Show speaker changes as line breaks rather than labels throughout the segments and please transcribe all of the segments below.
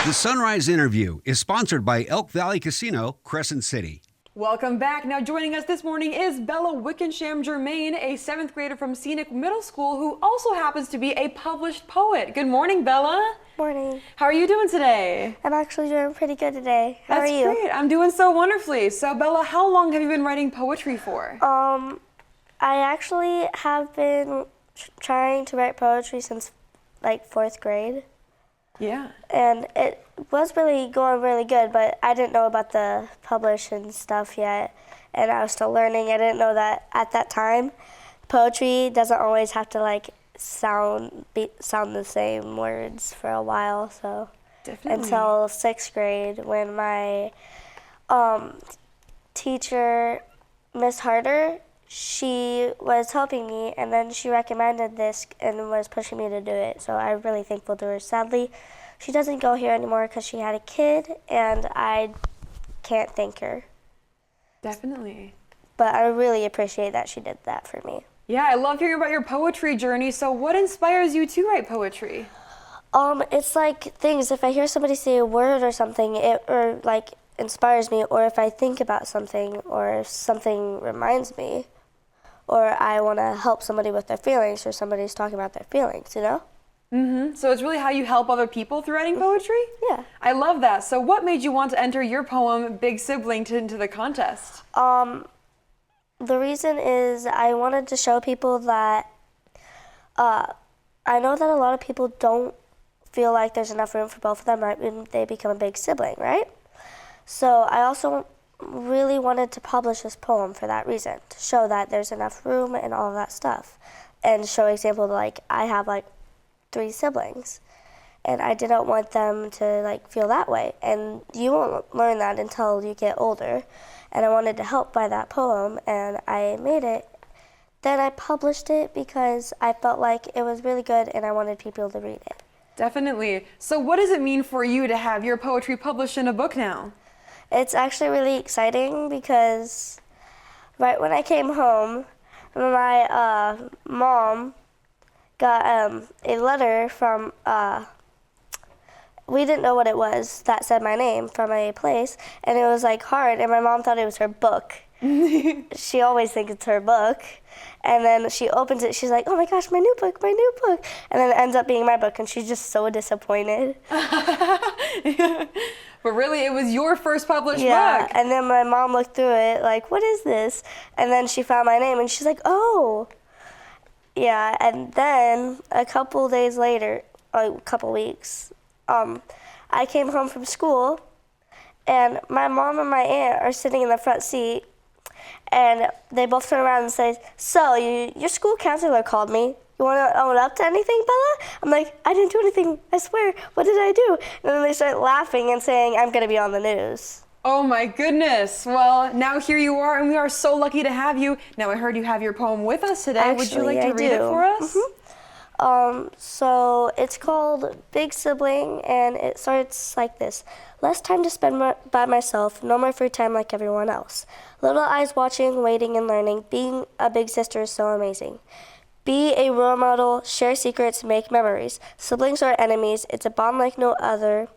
The Sunrise Interview is sponsored by Elk Valley Casino, Crescent City.
Welcome back. Now joining us this morning is Bella Wickersham Jermain, a 7th grader from Scenic Middle School who also happens to be a published poet. Good morning, Bella.
Morning.
How are you doing today?
I'm actually doing pretty good today. How
That's
are you?
Great. I'm doing so wonderfully. So Bella, how long have you been writing poetry for?
I actually have been trying to write poetry since like 4th grade.
Yeah.
And it was really going really good, but I didn't know about the publish and stuff yet, and I was still learning. I didn't know that at that time, poetry doesn't always have to like sound the same words for a while. So
Definitely.
Until 6th grade, when my teacher, Miss Harder, she was helping me, and then she recommended this and was pushing me to do it. So I'm really thankful to her. Sadly, she doesn't go here anymore because she had a kid, and I can't thank her.
Definitely.
But I really appreciate that she did that for me.
Yeah, I love hearing about your poetry journey. So what inspires you to write poetry?
It's like things, if I hear somebody say a word or something, it or like inspires me, or if I think about something, or if something reminds me, or I want to help somebody with their feelings, or somebody's talking about their feelings, you know?
So it's really how you help other people through writing poetry?
Yeah.
I love that. So what made you want to enter your poem, Big Sibling, into the contest?
The reason is I wanted to show people that I know that a lot of people don't feel like there's enough room for both of them right when they become a big sibling, right? So I also really wanted to publish this poem for that reason, to show that there's enough room and all of that stuff, and show example like I have like 3 siblings, and I didn't want them to like feel that way, and you won't learn that until you get older. And I wanted to help by that poem, and I made it. Then I published it because I felt like it was really good and I wanted people to read it.
Definitely. So what does it mean for you to have your poetry published in a book now?
It's actually really exciting because right when I came home, my mom got a letter from, we didn't know what it was, that said my name from a place, and it was like hard, and my mom thought it was her book. She always thinks it's her book. And then she opens it, she's like, oh my gosh, my new book. And then it ends up being my book, and she's just so disappointed.
But really, it was your first published book.
Yeah, and then my mom looked through it, like, what is this? And then she found my name, and she's like, oh. Yeah, and then a couple days later, a couple weeks, I came home from school, and my mom and my aunt are sitting in the front seat, and they both turn around and say, so, your school counselor called me. You want to own up to anything, Bella? I'm like, I didn't do anything, I swear. What did I do? And then they start laughing and saying, I'm going to be on the news.
Oh my goodness. Well, now here you are, and we are so lucky to have you. Now, I heard you have your poem with us today.
Actually,
would you like to read it for us?
So it's called Big Sibling, and it starts like this. Less time to spend by myself, no more free time like everyone else. Little eyes watching, waiting, and learning. Being a big sister is so amazing. Be a role model, share secrets, make memories. Siblings are enemies, it's a bond like no other.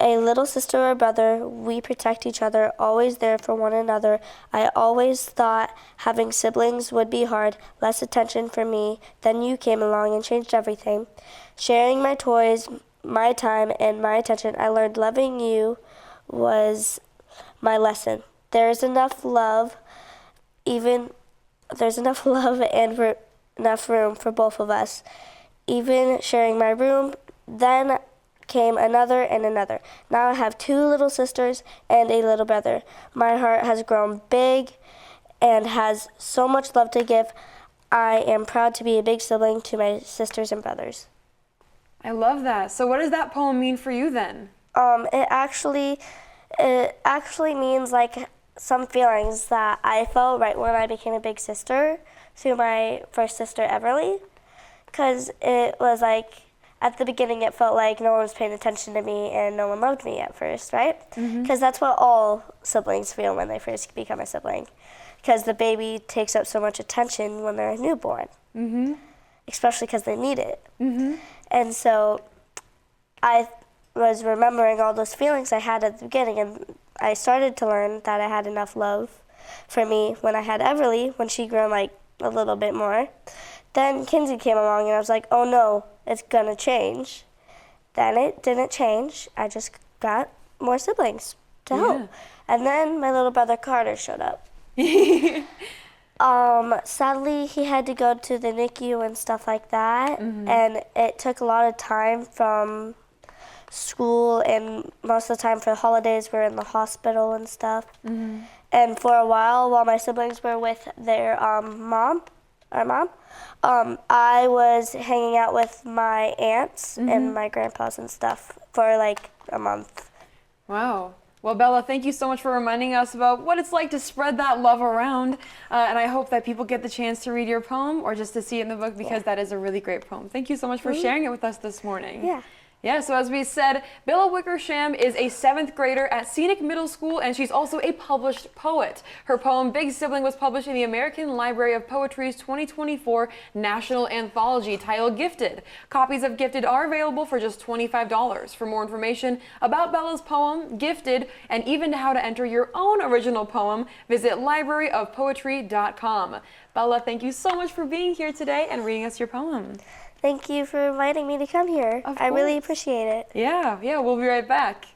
A little sister or brother, we protect each other, always there for one another. I always thought having siblings would be hard, less attention for me. Then you came along and changed everything. Sharing my toys, my time, and my attention, I learned loving you was my lesson. There's enough love, and enough room for both of us. Even sharing my room, then came another and another. Now I have 2 little sisters and a little brother. My heart has grown big and has so much love to give. I am proud to be a big sibling to my sisters and brothers.
I love that. So what does that poem mean for you then?
It actually means like some feelings that I felt right when I became a big sister to my first sister, Everly. Because it was like, at the beginning, it felt like no one was paying attention to me and no one loved me at first, right? Because that's what all siblings feel when they first become a sibling. Because the baby takes up so much attention when they're a newborn, especially because they need it. And so I was remembering all those feelings I had at the beginning, and I started to learn that I had enough love for me when I had Everly, when she grew like a little bit more. Then Kinsey came along, and I was like, oh no, it's gonna change. Then it didn't change. I just got more siblings to help. And then my little brother Carter showed up. Sadly, he had to go to the NICU and stuff like that, and it took a lot of time from school, and most of the time for the holidays we're in the hospital and stuff. And for a while my siblings were with their mom, I was hanging out with my aunts and my grandpas and stuff for like a month.
Wow. Well, Bella, thank you so much for reminding us about what it's like to spread that love around. And I hope that people get the chance to read your poem or just to see it in the book, because that is a really great poem. Thank you so much for sharing it with us this morning. Yeah, so as we said, Bella Wickersham is a 7th grader at Scenic Middle School, and she's also a published poet. Her poem, Big Sibling, was published in the American Library of Poetry's 2024 National Anthology titled Gifted. Copies of Gifted are available for just $25. For more information about Bella's poem, Gifted, and even how to enter your own original poem, visit libraryofpoetry.com. Bella, thank you so much for being here today and reading us your poem.
Thank you for inviting me to come here. I really appreciate it.
Yeah, we'll be right back.